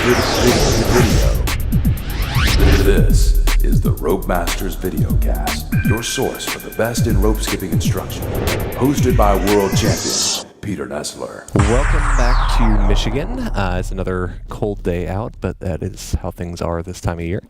Video. This is the Rope Masters videocast, your source for the best in rope skipping instruction. Hosted by world champion Peter Nessler. Welcome back to Michigan. It's another cold day out, but that is how things are this time of year.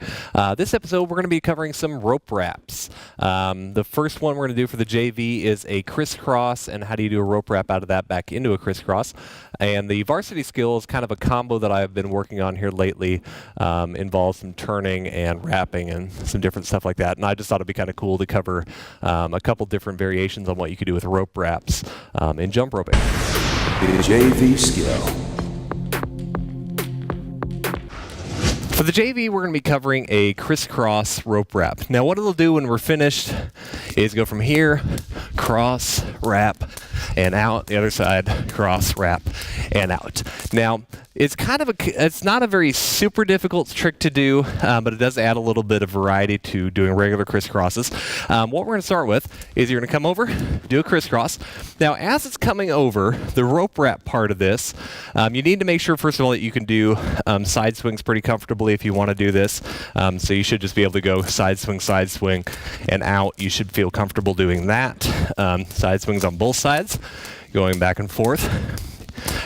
This episode, we're going to be covering some rope wraps. The first one we're going to do for the JV is a crisscross, and how do you do a rope wrap out of that back into a crisscross. And the varsity skill is kind of a combo that I've been working on here lately. Involves some turning and wrapping and some different stuff like that. And I just thought it'd be kind of cool to cover a couple different variations on what you could do with rope wraps in jump roping. The JV skill. For the JV, we're going to be covering a crisscross rope wrap. Now, what it'll do when we're finished is go from here, cross, wrap, and out. The other side, cross, wrap, and out. Now, it's not a very super difficult trick to do, but it does add a little bit of variety to doing regular crisscrosses. What we're going to start with is you're going to come over, do a crisscross. Now, as it's coming over, the rope wrap part of this, you need to make sure, first of all, that you can do side swings pretty comfortably if you want to do this. So you should just be able to go side swing, and out. You should feel comfortable doing that. Side swings on both sides, going back and forth.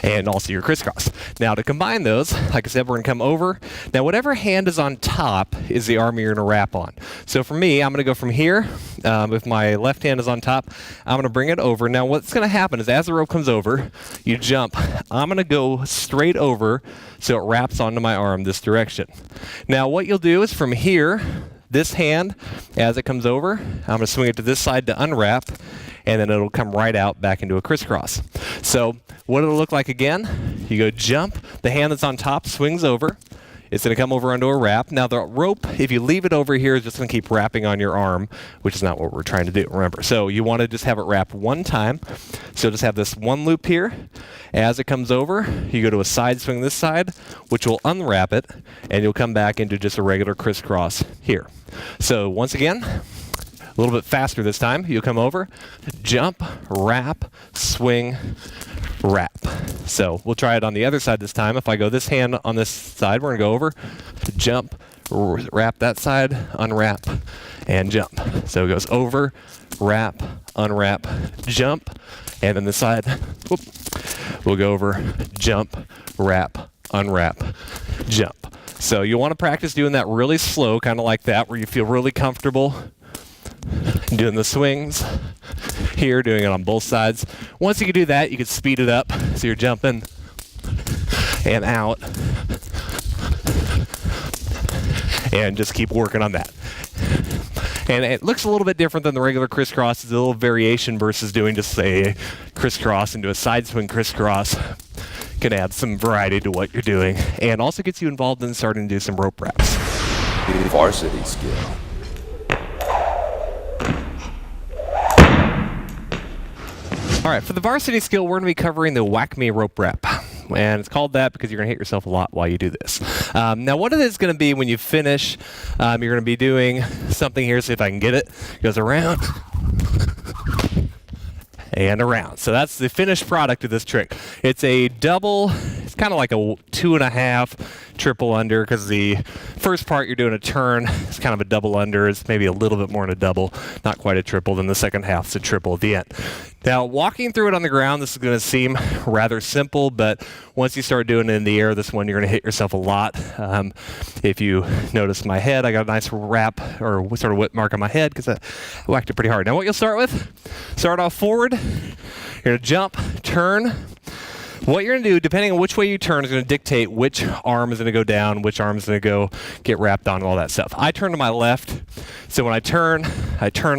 And also your crisscross. Now to combine those, like I said, we're going to come over. Now whatever hand is on top is the arm you're going to wrap on. So for me, I'm going to go from here. If my left hand is on top, I'm going to bring it over. Now what's going to happen is as the rope comes over, you jump. I'm going to go straight over so it wraps onto my arm this direction. Now what you'll do is from here, this hand, as it comes over, I'm going to swing it to this side to unwrap, and then it'll come right out back into a crisscross. So what it'll look like again, you go jump, the hand that's on top swings over, it's going to come over onto a wrap. Now the rope, if you leave it over here, is just going to keep wrapping on your arm, which is not what we're trying to do, remember. So you want to just have it wrap one time. So just have this one loop here. As it comes over, you go to a side swing this side, which will unwrap it, and you'll come back into just a regular crisscross here. So once again, a little bit faster this time. You'll come over, jump, wrap, swing, wrap. So we'll try it on the other side this time. If I go this hand on this side, we're going to go over, jump, wrap that side, unwrap, and jump. So it goes over, wrap, unwrap, jump, and then the side, whoop, we'll go over, jump, wrap, unwrap, jump. So you want to practice doing that really slow, kind of like that, where you feel really comfortable doing the swings here, doing it on both sides. Once you can do that, you can speed it up. So you're jumping and out and just keep working on that. And it looks a little bit different than the regular crisscross. It's a little variation versus doing just a crisscross into a side swing crisscross. Can add some variety to what you're doing and also gets you involved in starting to do some rope wraps. Varsity skill. All right, for the varsity skill, we're going to be covering the whack me rope wrap. And it's called that because you're going to hit yourself a lot while you do this. Now, what it is going to be when you finish, you're going to be doing something here. See if I can get it. It goes around and around. So that's the finished product of this trick. It's a double. It's kind of like a 2.5 triple under because the first part you're doing a turn. It's kind of a double under. It's maybe a little bit more than a double, not quite a triple. Then the second half's a triple at the end. Now, walking through it on the ground, this is going to seem rather simple, but once you start doing it in the air, this one you're going to hit yourself a lot. If you notice my head, I got a nice wrap or sort of whip mark on my head because I whacked it pretty hard. Now, what you'll start with, start off forward. You're going to jump, turn. What you're going to do, depending on which way you turn, is going to dictate which arm is going to go down, which arm is going to go get wrapped on, and all that stuff. I turn to my left, so when I turn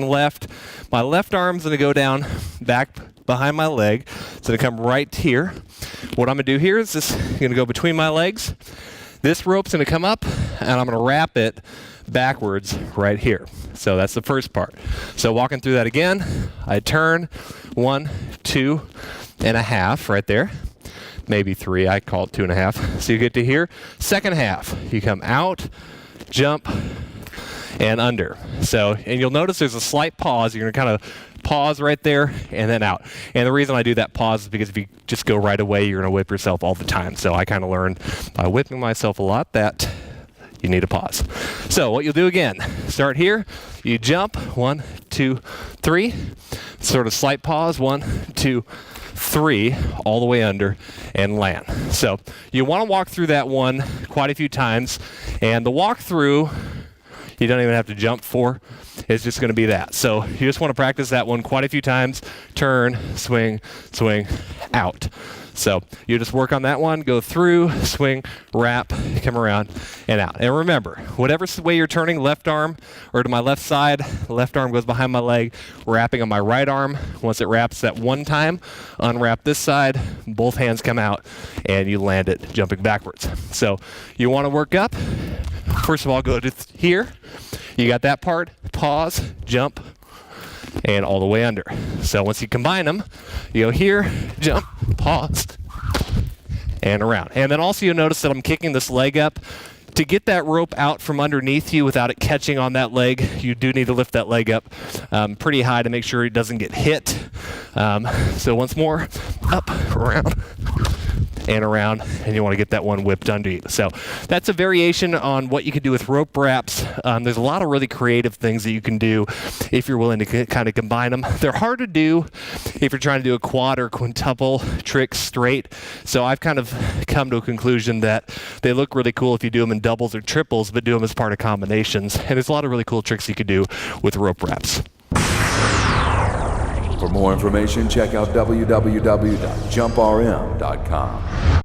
left. My left arm's going to go down back behind my leg. It's going to come right here. What I'm going to do here is this going to go between my legs. This rope's going to come up, and I'm going to wrap it backwards right here. So that's the first part. So walking through that again, I turn 1, 2.5 right there. Maybe 3. I call it 2.5. So you get to here. Second half, you come out, jump, and under. So, and you'll notice there's a slight pause. You're going to kind of pause right there, and then out. And the reason I do that pause is because if you just go right away, you're going to whip yourself all the time. So I kind of learned by whipping myself a lot that you need a pause. So what you'll do again, start here, you jump, 1, 2, 3, sort of slight pause, 1, 2, 3, all the way under, and land. So you want to walk through that one quite a few times, and the walkthrough you don't even have to jump for. It's just going to be that. So you just want to practice that one quite a few times. Turn, swing, swing, out. So you just work on that one, go through, swing, wrap, come around, and out. And remember, whatever way you're turning, left arm or to my left side, left arm goes behind my leg, wrapping on my right arm. Once it wraps that one time, unwrap this side, both hands come out, and you land it jumping backwards. So you want to work up. First of all, go to here. You got that part, pause, jump, and all the way under. So once you combine them, you go here, jump, pause, and around. And then also you'll notice that I'm kicking this leg up. To get that rope out from underneath you without it catching on that leg, you do need to lift that leg up pretty high to make sure it doesn't get hit. So once more, up, around, and around, and you want to get that one whipped under you. So that's a variation on what you can do with rope wraps. There's a lot of really creative things that you can do if you're willing to kind of combine them. They're hard to do if you're trying to do a quad or quintuple trick straight. So I've kind of come to a conclusion that they look really cool if you do them in doubles or triples, but do them as part of combinations. And there's a lot of really cool tricks you could do with rope wraps. For more information, check out www.jumprm.com.